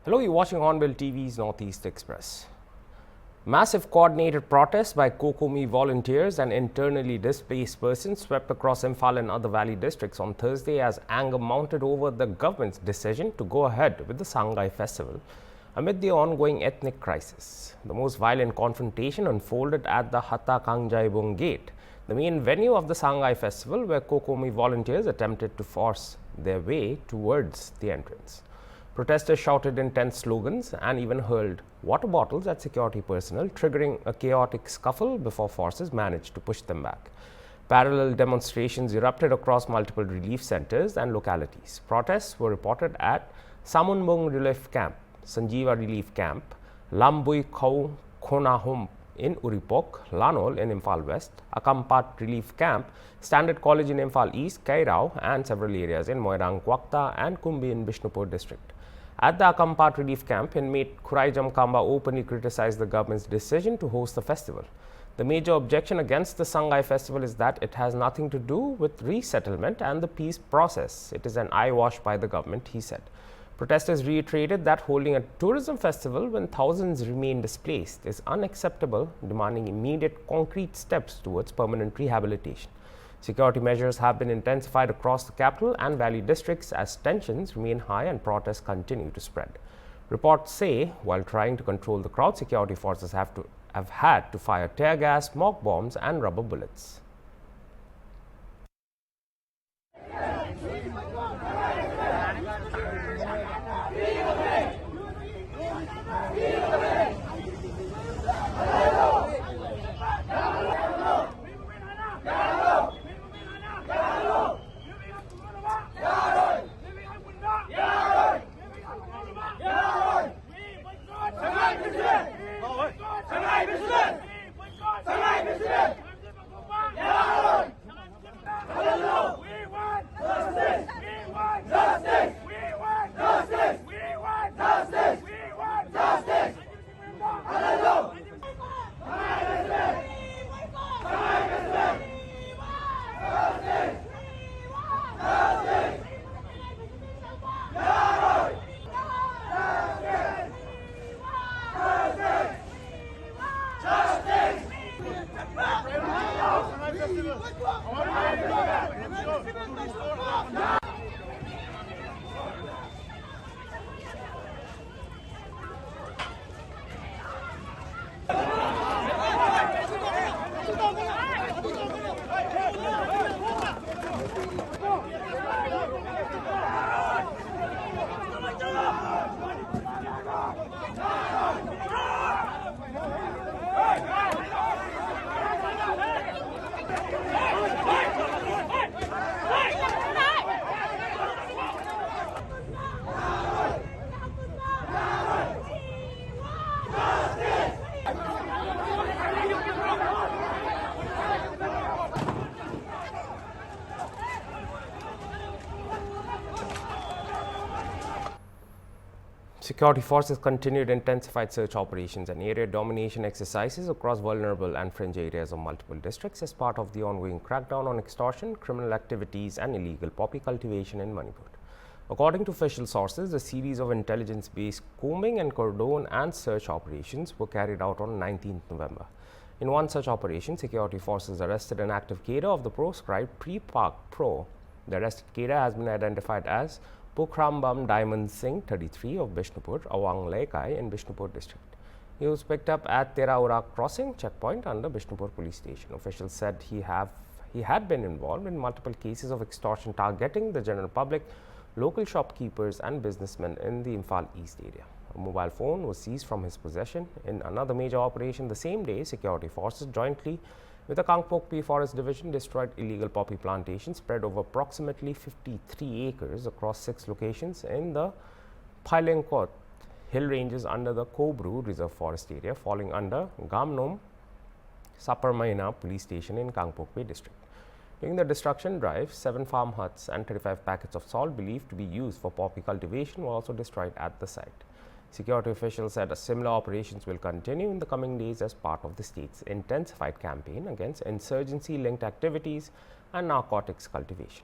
Hello, you're watching Hornbill TV's Northeast Express. Massive coordinated protests by Kokomi volunteers and internally displaced persons swept across Imphal and other valley districts on Thursday as anger mounted over the government's decision to go ahead with the Sangai festival amid the ongoing ethnic crisis. The most violent confrontation unfolded at the Hata Kangjaibong Gate, the main venue of the Sangai festival, where Kokomi volunteers attempted to force their way towards the entrance. Protesters shouted intense slogans and even hurled water bottles at security personnel, triggering a chaotic scuffle before forces managed to push them back. Parallel demonstrations erupted across multiple relief centers and localities. Protests were reported at Samunbong Relief Camp, Sanjeeva Relief Camp, Lambui Khau Khonahum in Uripok, Lanol in Imphal West, Akampat Relief Camp, Standard College in Imphal East, Kairao, and several areas in Moirang, Kwakta, and Kumbi in Bishnupur district. At the Akampat Relief Camp, inmate Khuraijam Kamba openly criticized the government's decision to host the festival. The major objection against the Sangai festival is that it has nothing to do with resettlement and the peace process. It is an eyewash by the government, he said. Protesters reiterated that holding a tourism festival when thousands remain displaced is unacceptable, demanding immediate concrete steps towards permanent rehabilitation. Security measures have been intensified across the capital and valley districts as tensions remain high and protests continue to spread. Reports say, while trying to control the crowd, security forces have had to fire tear gas, smoke bombs, and rubber bullets. Security forces continued intensified search operations and area domination exercises across vulnerable and fringe areas of multiple districts as part of the ongoing crackdown on extortion, criminal activities, and illegal poppy cultivation in Manipur. According to official sources, a series of intelligence-based combing and cordon and search operations were carried out on 19th November. In one such operation, security forces arrested an active cadre of the proscribed Pre-Park Pro. The arrested cadre has been identified as Pukhrambam Diamond Singh, 33, of Bishnupur, Awang Laikai in Bishnupur district. He was picked up at Teraura Crossing checkpoint under Bishnupur police station. Officials said he had been involved in multiple cases of extortion targeting the general public, local shopkeepers and businessmen in the Imphal East area. A mobile phone was seized from his possession. In another major operation the same day, security forces jointly with the Kangpokpi Forest Division destroyed illegal poppy plantations spread over approximately 53 acres across 6 locations in the Phailengkot hill ranges under the Kobru Reserve Forest area, falling under Gamnom Saparmaina police station in Kangpokpi district. During the destruction drive, 7 farm huts and 35 packets of salt believed to be used for poppy cultivation were also destroyed at the site. Security officials said similar operations will continue in the coming days as part of the state's intensified campaign against insurgency-linked activities and narcotics cultivation.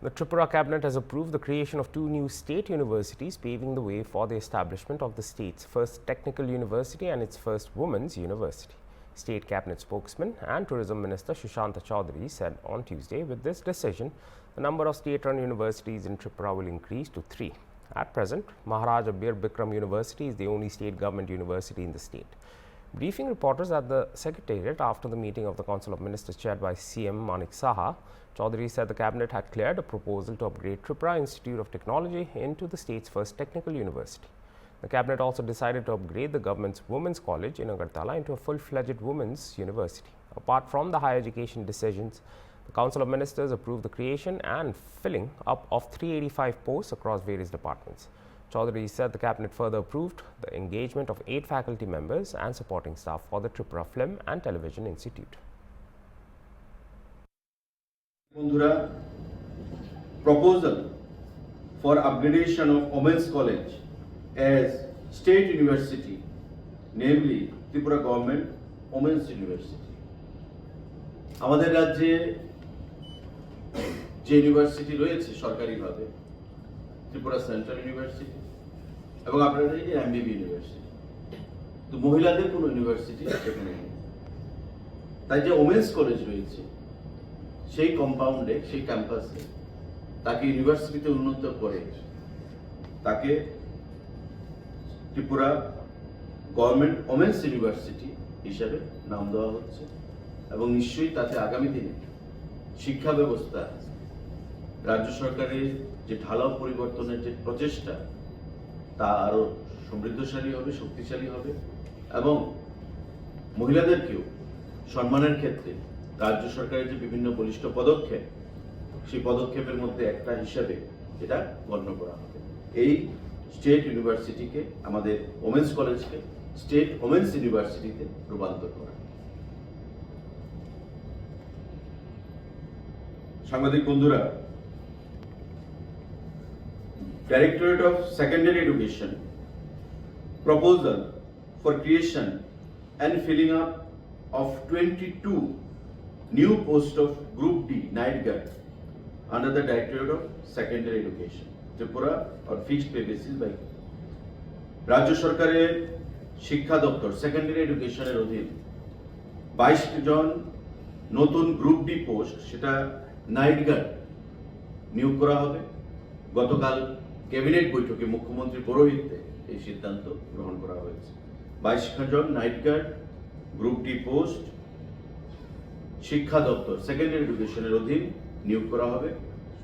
The Tripura cabinet has approved the creation of 2 new state universities, paving the way for the establishment of the state's first technical university and its first women's university. State cabinet spokesman and tourism minister Sushanta Chaudhary said on Tuesday, with this decision, the number of state-run universities in Tripura will increase to 3. At present, Maharaja Bir Bikram University is the only state government university in the state. Briefing reporters at the Secretariat after the meeting of the Council of Ministers chaired by CM Manik Saha, Chaudhary said the cabinet had cleared a proposal to upgrade Tripura Institute of Technology into the state's first technical university. The cabinet also decided to upgrade the government's Women's College in Agartala into a full-fledged women's university. Apart from the higher education decisions, the Council of Ministers approved the creation and filling up of 385 posts across various departments. Chaudhary said the cabinet further approved the engagement of 8 faculty members and supporting staff for the Tripura Film and Television Institute. Bondhura, proposal for upgradation of Women's College as state university, namely Tripura Government Women's University. আমাদের রাজ্যে যে university রয়েছে সরকারিভাবে Tripura central university এবং আপনারা জানেন যে এমবিবি university, তো মহিলাদের কোনো ইউনিভার্সিটি সেখানে নেই। তাই যে ওমেন্স কলেজ রয়েছে সেই কম্পাউন্ডে, সেই ক্যাম্পাসে তাকে ইউনিভার্সিটিতে উন্নত করে তাকে ত্রিপুরা গভর্নমেন্ট ওমেন্স ইউনিভার্সিটি হিসাবে নাম দেওয়া হচ্ছে এবং নিশ্চয়ই তাতে আগামী দিনে শিক্ষা ব্যবস্থা রাজ্য সরকারের যে ঢালাও পরিবর্তনের যে প্রচেষ্টা তা আরো সমৃদ্ধশালী হবে, শক্তিশালী হবে এবং মহিলাদেরকেও সম্মানের ক্ষেত্রে রাজ্য সরকারের যে বিভিন্ন বলিষ্ঠ পদক্ষেপ, সেই পদক্ষেপের মধ্যে একটা হিসাবে এটা গণ্য করা হবে। এই স্টেট ইউনিভার্সিটিকে, আমাদের ওমেন্স কলেজকে স্টেট ওমেন্স ইউনিভার্সিটিতে রূপান্তর করা। সাংবাদিক বন্ধুরা, Directorate of Secondary Education proposal for creation and filling up of 22 new posts of Group D night guard under the Directorate of Secondary Education Tripura on fixed pay basis by রাজ্য সরকারের শিক্ষা দপ্তর secondary এডুকেশনের অধীন 22 জন নতুন group D post, সেটা night guard নিয়োগ করা হবে। গতকাল ক্যাবিনেট বৈঠকে মুখ্যমন্ত্রীর পৌরোহিত্যে এই সিদ্ধান্ত গ্রহণ করা হয়েছে। 22 জন night guard group D post শিক্ষা দপ্তর সেকেন্ডারি এডুকেশনের অধীন নিয়োগ করা হবে।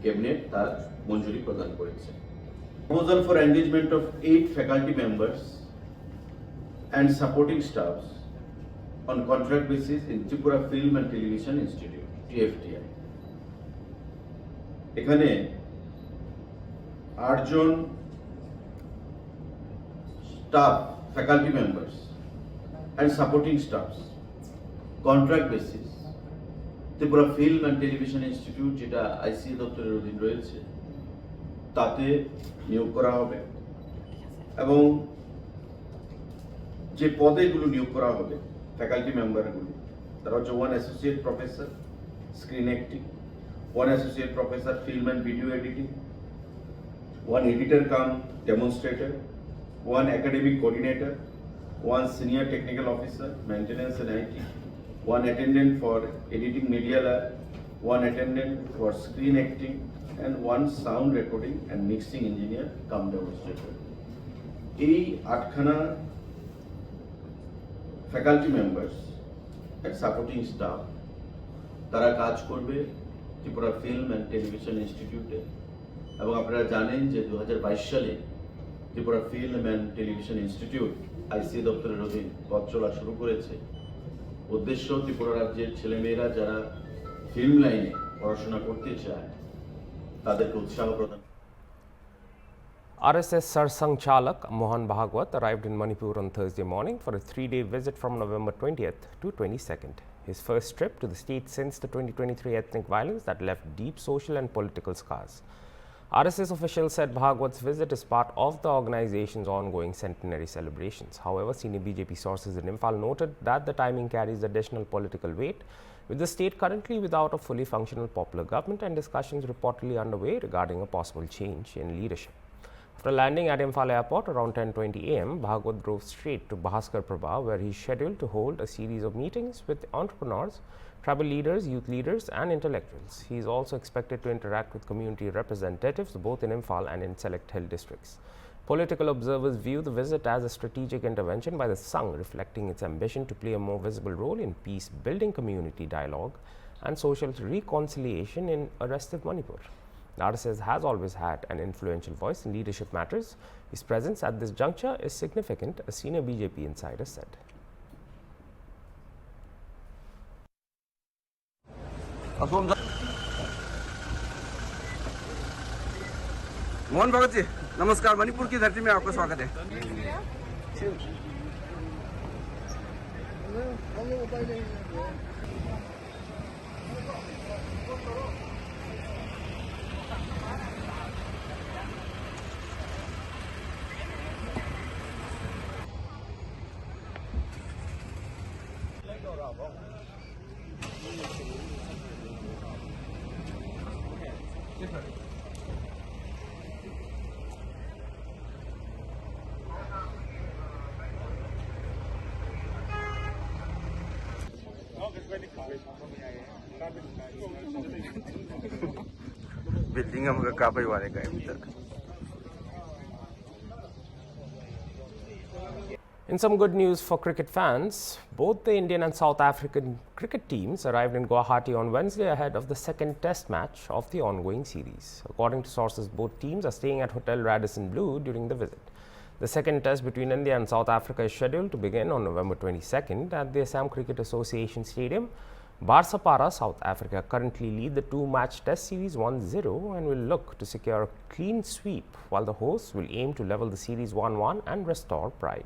ক্যাবিনেট তার মঞ্জুরি প্রদান করেছে। Proposal for engagement of 8 faculty members and supporting staffs on contract basis in Tripura Film and Television Institute TFTI. এখানে 8 জন staff faculty members and supporting staffs contract basis Tripura Film and Television Institute, যেটা আইসিএ দপ্তরের অধীন রয়েছে, তাতে নিয়োগ করা হবে এবং যে পদেগুলো নিয়োগ করা হবে ফ্যাকাল্টি মেম্বারগুলো, তারা হচ্ছে 1 associate professor screen acting, 1 associate professor film and video editing, 1 editor cum demonstrator, 1 academic coordinator, 1 senior technical officer maintenance and IT, 1 attendant for editing media lab, 1 attendant for screen acting and 1 sound recording and mixing engineer cum demonstrator. এই 8খানা faculty members and supporting staff তারা কাজ করবে Tripura film and television ইনস্টিটিউটে এবং আপনারা জানেন যে 2022 সালে Tripura film and television institute আইসিএ দপ্তরের অধীন পথ চলা শুরু করেছে। উদ্দেশ্য ত্রিপুরা রাজ্যের ছেলেমেয়েরা যারা ফিল্ম লাইনে পড়াশোনা করতে চায় তাদেরকে উৎসাহ প্রদান। RSS Sarsang Chalak Mohan Bhagwat arrived in Manipur on Thursday morning for a 3-day visit from November 20th to 22nd. His first trip to the state since the 2023 ethnic violence that left deep social and political scars. RSS officials said Bhagwat's visit is part of the organization's ongoing centenary celebrations. However, senior BJP sources in Imphal noted that the timing carries additional political weight with the state currently without a fully functional popular government and discussions reportedly underway regarding a possible change in leadership. After landing at Imphal Airport around 10:20 am, Bhagwat drove straight to Bhaskar Prabha, where he is scheduled to hold a series of meetings with entrepreneurs, tribal leaders, youth leaders and intellectuals. He is also expected to interact with community representatives both in Imphal and in select hill districts. Political observers view the visit as a strategic intervention by the Sangh, reflecting its ambition to play a more visible role in peace-building, community dialogue and social reconciliation in a restive Manipur. The RSS has always had an influential voice in leadership matters. His presence at this juncture is significant, a senior BJP insider said. Mohan Bhagat ji नमस्कार। मणिपुर की धरती में आपका स्वागत है। Building हमका copy वाले का अभी तक। In some good news for cricket fans, both the Indian and South African cricket teams arrived in Guwahati on Wednesday ahead of the second test match of the ongoing series. According to sources, both teams are staying at Hotel Radisson Blu during the visit. The second test between India and South Africa is scheduled to begin on November 22nd at the Assam Cricket Association Stadium. Barsapara, South Africa, currently lead the two-match test series 1-0 and will look to secure a clean sweep, while the hosts will aim to level the series 1-1 and restore pride.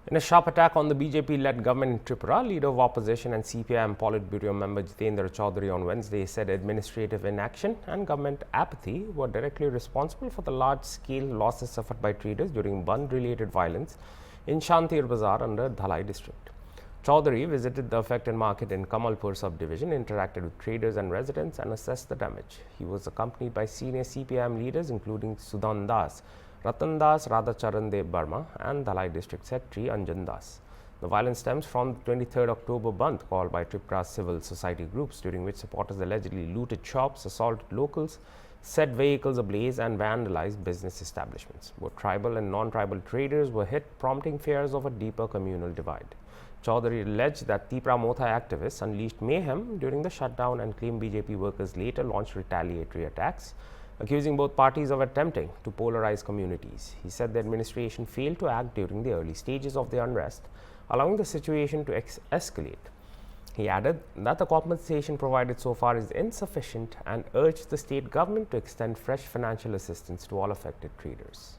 In a sharp attack on the BJP-led government in Tripura, leader of opposition and CPIM Politburo member Jitendra Chaudhary on Wednesday said administrative inaction and government apathy were directly responsible for the large-scale losses suffered by traders during Bandh-related violence in Shantir Bazaar under Dhalai district. Chaudhary visited the affected market in Kamalpur subdivision, interacted with traders and residents and assessed the damage. He was accompanied by senior CPIM leaders including Sudhan Das, Ratan Das, Radhacharan Dev Burma and Dhalai District Secretary Anjan Das. The violence stems from the 23rd October Bandh called by Tripura's civil society groups, during which supporters allegedly looted shops, assaulted locals, set vehicles ablaze and vandalized business establishments. Both tribal and non-tribal traders were hit, prompting fears of a deeper communal divide. Chaudhary alleged that Tipra Motha activists unleashed mayhem during the shutdown and claimed BJP workers later launched retaliatory attacks, accusing both parties of attempting to polarize communities. He said the administration failed to act during the early stages of the unrest, allowing the situation to escalate. He added that the compensation provided so far is insufficient and urged the state government to extend fresh financial assistance to all affected traders.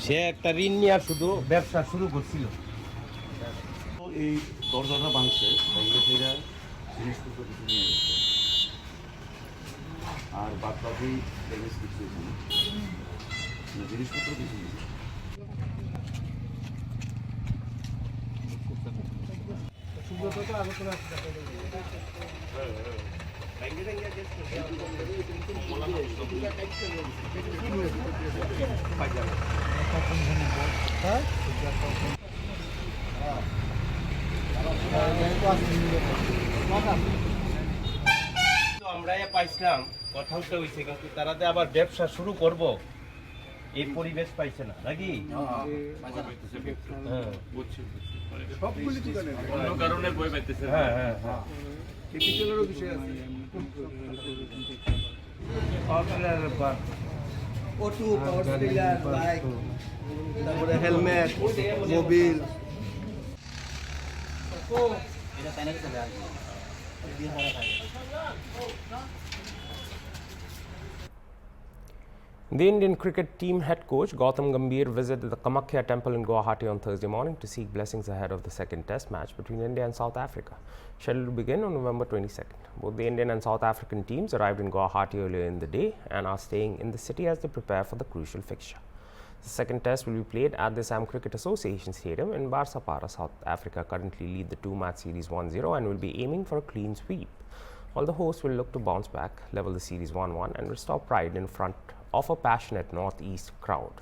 সে একটা ঋণ নিয়ে শুধু ব্যবসা শুরু করছিল। এই দরজাটা ভাঙছে ভাঙলে সেটা জিনিসপত্র কিছু নিয়ে গেছে আর বাদ বাকি ড্যামেজ কিছু এখানে জিনিসপত্র কিছু নেই। আমরা পাইছিলাম কথা হইছে কিন্তু তারা যে আবার ব্যবসা শুরু করব এই পরিবেশ পাইছে না নাকি? হ্যাঁ হ্যাঁ হ্যাঁ ক্যাপিটালেরও বিষয় আছে। অটো পাওয়ার টিলার বাইক তারপরে helmet Mobil The Indian cricket team head coach Gautam Gambhir visited the Kamakhya temple in Guwahati on Thursday morning to seek blessings ahead of the second test match between India and South Africa, scheduled to begin on November 22nd. Both the Indian and South African teams arrived in Guwahati earlier in the day and are staying in the city as they prepare for the crucial fixture. The second test will be played at the Assam Cricket Association Stadium in Barsapara. South Africa currently lead the two-match series 1-0 and will be aiming for a clean sweep, while the hosts will look to bounce back, level the series 1-1 and restore pride in front of a passionate northeast crowd.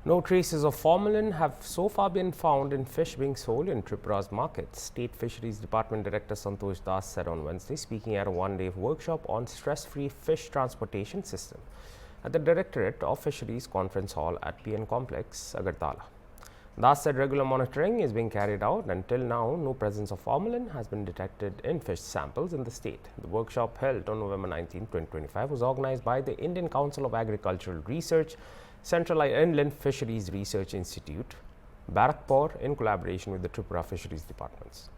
No traces of formalin have so far been found in fish being sold in Tripura's markets, State Fisheries Department Director Santosh Das said on Wednesday, speaking at a one-day workshop on stress-free fish transportation system at the Directorate of Fisheries Conference Hall at PN Complex, Agartala. Thus said, regular monitoring is being carried out. Until now, no presence of formalin has been detected in fish samples in the state. The workshop held on November 19, 2025 was organized by the Indian Council of Agricultural Research, Central Inland Fisheries Research Institute, Barakpur, in collaboration with the Tripura Fisheries Departments.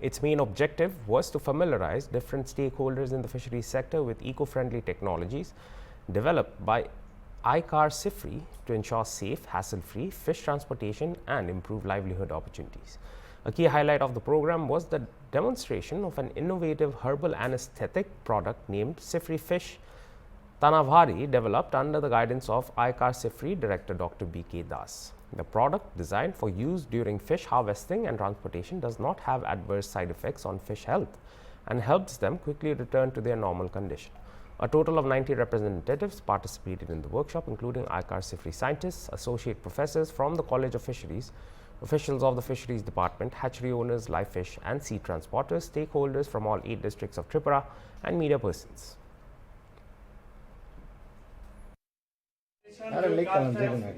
Its main objective was to familiarize different stakeholders in the fisheries sector with eco-friendly technologies developed by ICAR SIFRI to ensure safe, hassle-free fish transportation and improve livelihood opportunities. A key highlight of the program was the demonstration of an innovative herbal anesthetic product named SIFRI Fish Tanavari, developed under the guidance of ICAR SIFRI Director Dr. B.K. Das. The product, designed for use during fish harvesting and transportation, does not have adverse side effects on fish health and helps them quickly return to their normal condition. A total of 90 representatives participated in the workshop, including ICAR SIFRI scientists, associate professors from the College of Fisheries, officials of the Fisheries Department, hatchery owners, live fish and sea transporters, stakeholders from all 8 districts of Tripura, and media persons.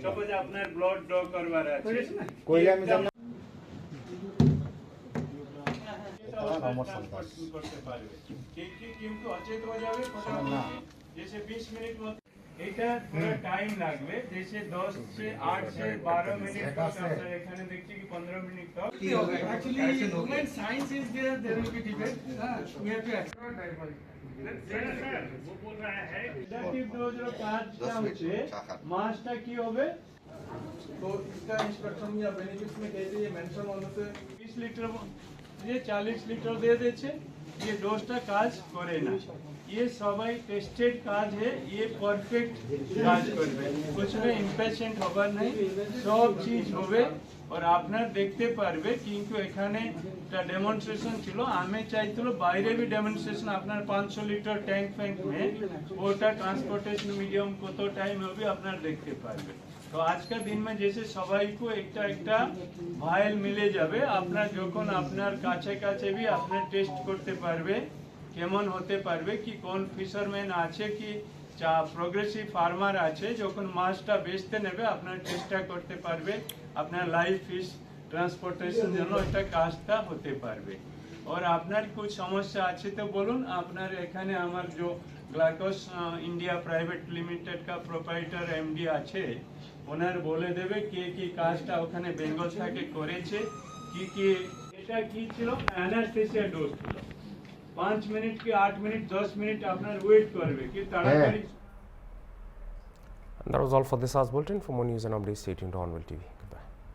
Suppose আপনার blood draw করবার আছে করতে পারবে কিন্তু অচেত হয়ে যাবে जैसे 20 minute মত এটা পুরো টাইম লাগবে जैसे 10 से 8 से 12 मिनट तक আমরা এখানে দেখছি কি 15 মিনিট তক actually when science is there will be debate we have to explore diversity वो बोल रहा है रिलेटिव डोज रो काजটা হচ্ছে মাসটা কি হবে तो इसका इंस्ट्रक्शन या बेनिफिट्स में कहते ये मेंशन होने से 20 लीटर ये 40 लीटर दे देছে ये ডোজটা কাজ করে না ये সবাই টেস্টেড কাজ है ये परफेक्ट কাজ করবে कुछ में ইমপেশেন্ট হবার নাই সব চीज হবে और আপনারা দেখতে পারবে কিন্তু এখানে একটা ডেমনস্ট্রেশন ছিল আমি চাইছিল বাইরে भी ডেমনস্ট্রেশন আপনার 500 লিটার ট্যাঙ্ক ফ্যাঙ্ক में ওটা ট্রান্সপোর্টেশন মিডিয়াম কত টাইম হবে আপনারা দেখতে পারবে তো আজকের দিন में जैसे সবাইকে একটা একটা ভাইল মিলে যাবে আপনারা যখন আপনার কাছে কাছে भी আপনারা টেস্ট করতে পারবে কেমন হতে পারবে কি কোন ফিশারম্যান আছে কি চা প্রোগ্রেসিভ ফার্মার আছে যখন মাছটা বেচতে নেবে আপনারা চেষ্টা করতে পারবে আপনার লাইভ ফিশ ট্রান্সপোর্টেশন জন্য এটা কাজটা হতে পারবে और আপনার কিছু সমস্যা আছে তো বলুন আপনার এখানে আমার যে গ্লাইকোস ইন্ডিয়া প্রাইভেট লিমিটেড का প্রোপাইটার এমডি আছে ওনার বলে দেবে কে কি কাজটা ওখানে বেঙ্গল থেকে করেছে কি এটা কি ছিল অ্যানাস্থেসিয়া ডোজ ছিল 5 मिनट की 8 मिनट 10 मिनट আপনার ওয়েট করবে কি তাড়াতাড়ি And that was all for this hour's bulletin. For more news and updates, stay tuned to Hornbill TV.